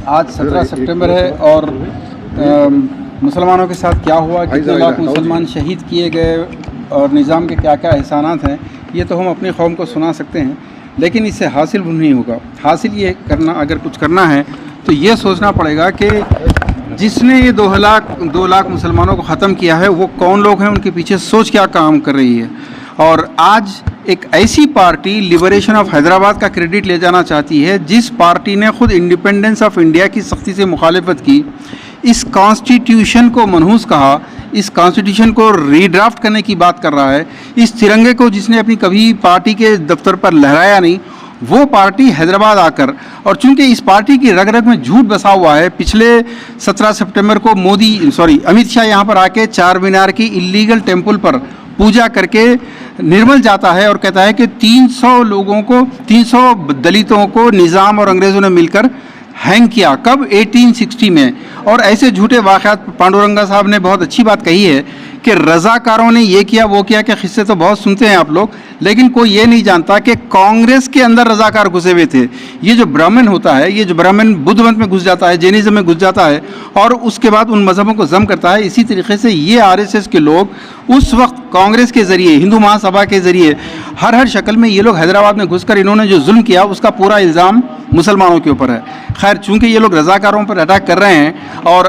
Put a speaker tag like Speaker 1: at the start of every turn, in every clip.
Speaker 1: आज 17 सितंबर है और मुसलमानों के साथ क्या हुआ, कितने लाख मुसलमान शहीद किए गए और निज़ाम के क्या क्या एहसानात हैं, ये तो हम अपनी कौम को सुना सकते हैं, लेकिन इससे हासिल नहीं होगा। हासिल ये करना, अगर कुछ करना है तो ये सोचना पड़ेगा कि जिसने ये 2 लाख मुसलमानों को ख़त्म किया है वो कौन लोग हैं, उनके पीछे सोच क्या काम कर रही है। और आज एक ऐसी पार्टी लिबरेशन ऑफ हैदराबाद का क्रेडिट ले जाना चाहती है जिस पार्टी ने खुद इंडिपेंडेंस ऑफ इंडिया की सख्ती से मुखालफत की, इस कॉन्स्टिट्यूशन को मनहूस कहा, इस कॉन्स्टिट्यूशन को रीड्राफ्ट करने की बात कर रहा है, इस तिरंगे को जिसने अपनी कभी पार्टी के दफ्तर पर लहराया नहीं, वो पार्टी हैदराबाद आकर, और चूंकि इस पार्टी की रग रग में झूठ बसा हुआ है, पिछले 17 सितंबर को अमित शाह यहाँ पर आके चार मीनार की इलीगल टेम्पल पर पूजा करके निर्मल जाता है और कहता है कि 300 दलितों को निज़ाम और अंग्रेज़ों ने मिलकर हैंग किया। कब? 1860 में। और ऐसे झूठे वाक़यात पांडुरंगा साहब ने बहुत अच्छी बात कही है कि रज़ाकारों ने ये किया वो किया के किस्से तो बहुत सुनते हैं आप लोग, लेकिन कोई ये नहीं जानता कि कांग्रेस के अंदर रज़ाकार घुसे हुए थे। ये जो ब्राह्मण होता है, ये जो ब्राह्मण बुद्ध मत में घुस जाता है, जैनिज़्म में घुस जाता है और उसके बाद उन मज़हबों को जम करता है, इसी तरीके से ये आरएसएस के लोग उस वक्त कांग्रेस के ज़रिए, हिंदू महासभा के ज़रिए हर शक्ल में ये लोग हैदराबाद में घुसकर इन्होंने जो जुल्म किया उसका पूरा इल्ज़ाम मुसलमानों के ऊपर है। खैर, चूँकि ये लोग रज़ाकारों पर अटैक कर रहे हैं और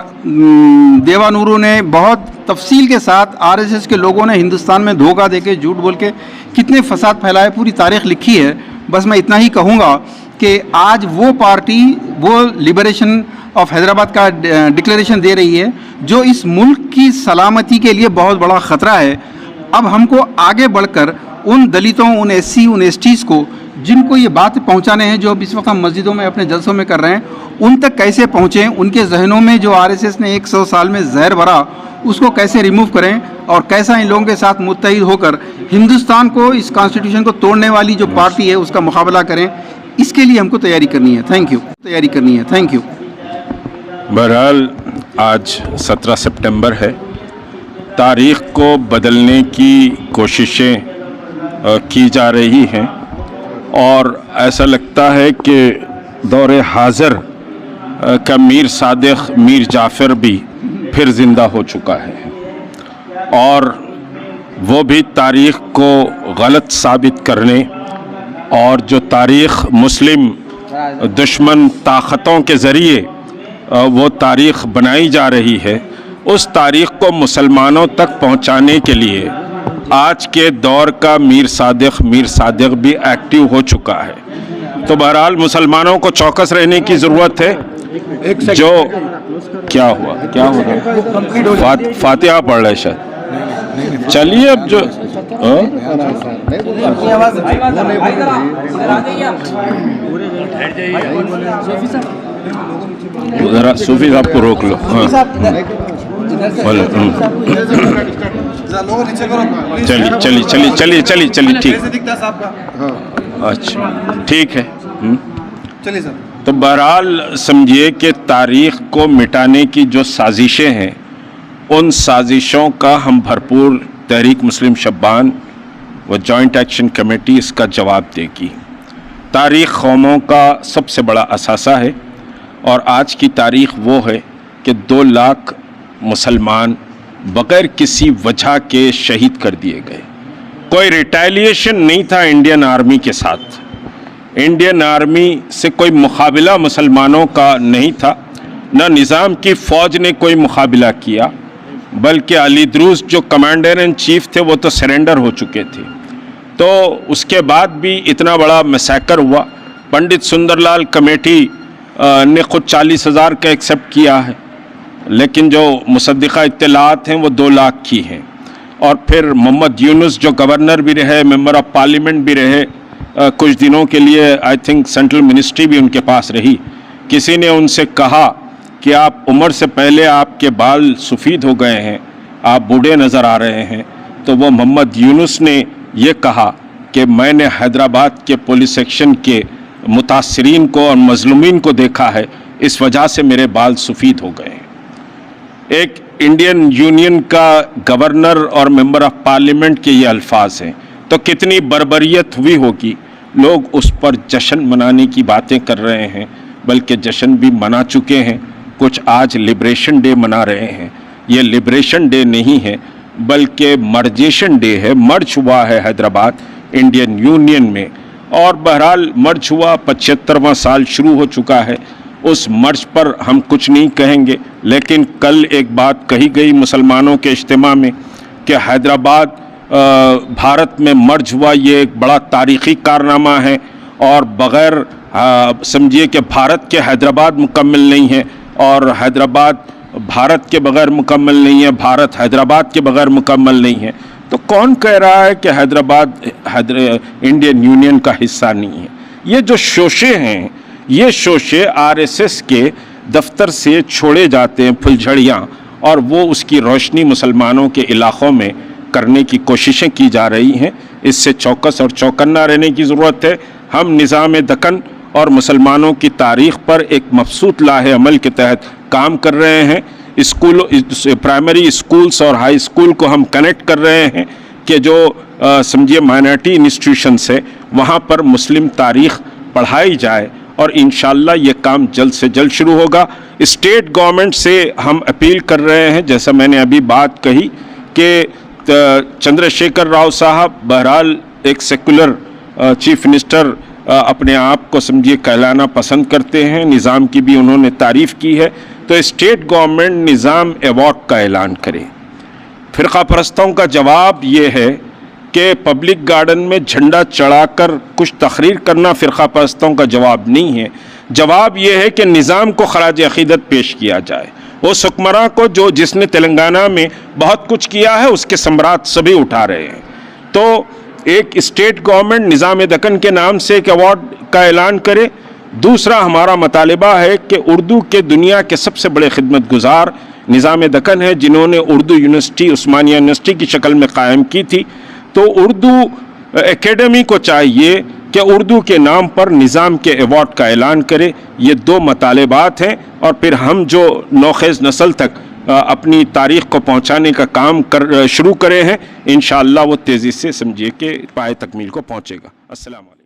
Speaker 1: देवानूरों ने बहुत तफसील के साथ आरएसएस के लोगों ने हिंदुस्तान में धोखा देके, झूठ बोल के कितने फसाद फैलाए, पूरी तारीख लिखी है। बस मैं इतना ही कहूँगा कि आज वो पार्टी वो लिबरेशन ऑफ हैदराबाद का डिक्लेरेशन दे रही है जो इस मुल्क की सलामती के लिए बहुत बड़ा ख़तरा है। अब हमको आगे बढ़कर उन दलितों, उन एससी, उन एसटीज़ को जिनको ये बात पहुंचाने हैं, जो अब इस वक्त हम मस्जिदों में अपने जलसों में कर रहे हैं, उन तक कैसे पहुँचें, उनके जहनों में जो आरएसएस ने 100 साल में जहर भरा उसको कैसे रिमूव करें और कैसा इन लोगों के साथ मुत्तहिद होकर हिंदुस्तान को, इस कॉन्स्टिट्यूशन को तोड़ने वाली जो पार्टी है उसका मुकाबला करें, इसके लिए हमको तैयारी करनी है। Thank you.
Speaker 2: बहरहाल आज 17 सितंबर है। तारीख़ को बदलने की कोशिशें की जा रही हैं और ऐसा लगता है कि दौरे हाज़र का मीर सादिक, मीर जाफ़र भी फिर ज़िंदा हो चुका है और वो भी तारीख़ को गलत साबित करने और जो तारीख़ मुस्लिम दुश्मन ताक़तों के ज़रिए वो तारीख़ बनाई जा रही है, उस तारीख़ को मुसलमानों तक पहुंचाने के लिए आज के दौर का मीर सादिक भी एक्टिव हो चुका है। तो बहरहाल मुसलमानों को चौकस रहने की ज़रूरत है। जो क्या हो रहा है, फातिहा पढ़ रहे शायद। चलिए अब जो ज़रा सूफी साहब को रोक लो। चलिए ठीक। अच्छा ठीक है। चलिए सर। तो बहरहाल समझिए कि तारीख़ को मिटाने की जो साजिशें हैं, उन साजिशों का हम भरपूर तहरीक मुस्लिम शब्बान व जॉइंट एक्शन कमेटी इसका जवाब देगी। तारीख़ कौमों का सबसे बड़ा असासा है और आज की तारीख़ वो है कि 2 लाख मुसलमान बग़ैर किसी वजह के शहीद कर दिए गए। कोई रिटेलिएशन नहीं था इंडियन आर्मी के साथ, इंडियन आर्मी से कोई मुकाबला मुसलमानों का नहीं था, न निज़ाम की फ़ौज ने कोई मुकाबला किया, बल्कि अली द्रूस जो कमांडर इन चीफ थे वो तो सरेंडर हो चुके थे। तो उसके बाद भी इतना बड़ा मैसेकर हुआ। पंडित सुंदरलाल कमेटी ने खुद 40,000 का एक्सेप्ट किया है, लेकिन जो मुसद्दिक़ा इत्तलात हैं वो 2 लाख की हैं। और फिर मोहम्मद यूनुस जो गवर्नर भी रहे, मेंबर ऑफ पार्लियामेंट भी रहे, कुछ दिनों के लिए आई थिंक सेंट्रल मिनिस्ट्री भी उनके पास रही। किसी ने उनसे कहा कि आप उम्र से पहले आपके बाल सफ़ेद हो गए हैं, आप बूढ़े नज़र आ रहे हैं। तो वो मोहम्मद यूनुस ने ये कहा कि मैंने हैदराबाद के पुलिस एक्शन के मुतासरीन को और मज़लूमीन को देखा है, इस वजह से मेरे बाल सफ़ेद हो गए हैं। एक इंडियन यूनियन का गवर्नर और मेंबर ऑफ पार्लियामेंट के ये अल्फाज हैं, तो कितनी बर्बरियत हुई होगी। लोग उस पर जश्न मनाने की बातें कर रहे हैं, बल्कि जश्न भी मना चुके हैं। कुछ आज लिबरेशन डे मना रहे हैं। ये लिबरेशन डे नहीं है बल्कि मर्जेशन डे है। मर्ज हुआ है हैदराबाद इंडियन यूनियन में, और बहरहाल मर्ज हुआ 75वां साल शुरू हो चुका है। उस मर्ज पर हम कुछ नहीं कहेंगे, लेकिन कल एक बात कही गई मुसलमानों के इज्तिमा में कि हैदराबाद भारत में मर्ज हुआ, ये एक बड़ा तारीख़ी कारनामा है, और बग़ैर समझिए कि भारत के हैदराबाद मुकम्मल नहीं है और हैदराबाद भारत के बग़ैर मुकम्मल नहीं है, भारत हैदराबाद के बग़ैर मुकम्मल नहीं है। तो कौन कह रहा है कि हैदराबाद इंडियन यूनियन का हिस्सा नहीं है? ये जो शोशे हैं, ये शोशे आरएसएस के दफ्तर से छोड़े जाते हैं फुलझड़ियाँ, और वो उसकी रोशनी मुसलमानों के इलाक़ों में करने की कोशिशें की जा रही हैं। इससे चौकस और चौकन्ना रहने की ज़रूरत है। हम निज़ाम दक्कन और मुसलमानों की तारीख़ पर एक मबसूत लाहे अमल के तहत काम कर रहे हैं। प्राइमरी स्कूल्स और हाई स्कूल को हम कनेक्ट कर रहे हैं कि जो समझिए माइनॉरिटी इंस्टीट्यूशंस है वहाँ पर मुस्लिम तारीख़ पढ़ाई जाए, और इंशाअल्लाह ये काम जल्द से जल्द शुरू होगा। स्टेट गवर्नमेंट से हम अपील कर रहे हैं, जैसा मैंने अभी बात कही कि चंद्रशेखर राव साहब बहरहाल एक सेकुलर चीफ मिनिस्टर अपने आप को समझिए कहलाना पसंद करते हैं, निज़ाम की भी उन्होंने तारीफ़ की है। तो स्टेट गवर्नमेंट निज़ाम अवार्ड का ऐलान करे। फ़िरक़ा परस्तों का जवाब ये है कि पब्लिक गार्डन में झंडा चढ़ाकर कुछ तकरीर करना फ़िरक़ा परस्तों का जवाब नहीं है। जवाब ये है कि निज़ाम को खराज अक़ीदत पेश किया जाए। उस हुक्मरान को जिसने तेलंगाना में बहुत कुछ किया है, उसके सम्राट सभी उठा रहे हैं। तो एक स्टेट गवर्नमेंट निज़ाम दक्कन के नाम से एक अवार्ड का ऐलान करे। दूसरा हमारा मुतालिबा है कि उर्दू के दुनिया के सबसे बड़े खिदमत गुजार निज़ाम दक्कन है, जिन्होंने उर्दू यूनिवर्सिटी उस्मानिया यूनिवर्सिटी की शक्ल में कायम की थी। तो उर्दू एकेडमी को चाहिए कि उर्दू के नाम पर निज़ाम के अवार्ड का ऐलान करे। ये दो मुतालिबात हैं, और फिर हम जो नौखेज़ नस्ल तक अपनी तारीख़ को पहुँचाने का काम शुरू करे हैं, इंशाअल्लाह वो तेज़ी से समझिए कि पाए तकमील को पहुँचेगा। अस्सलाम वालेकुम।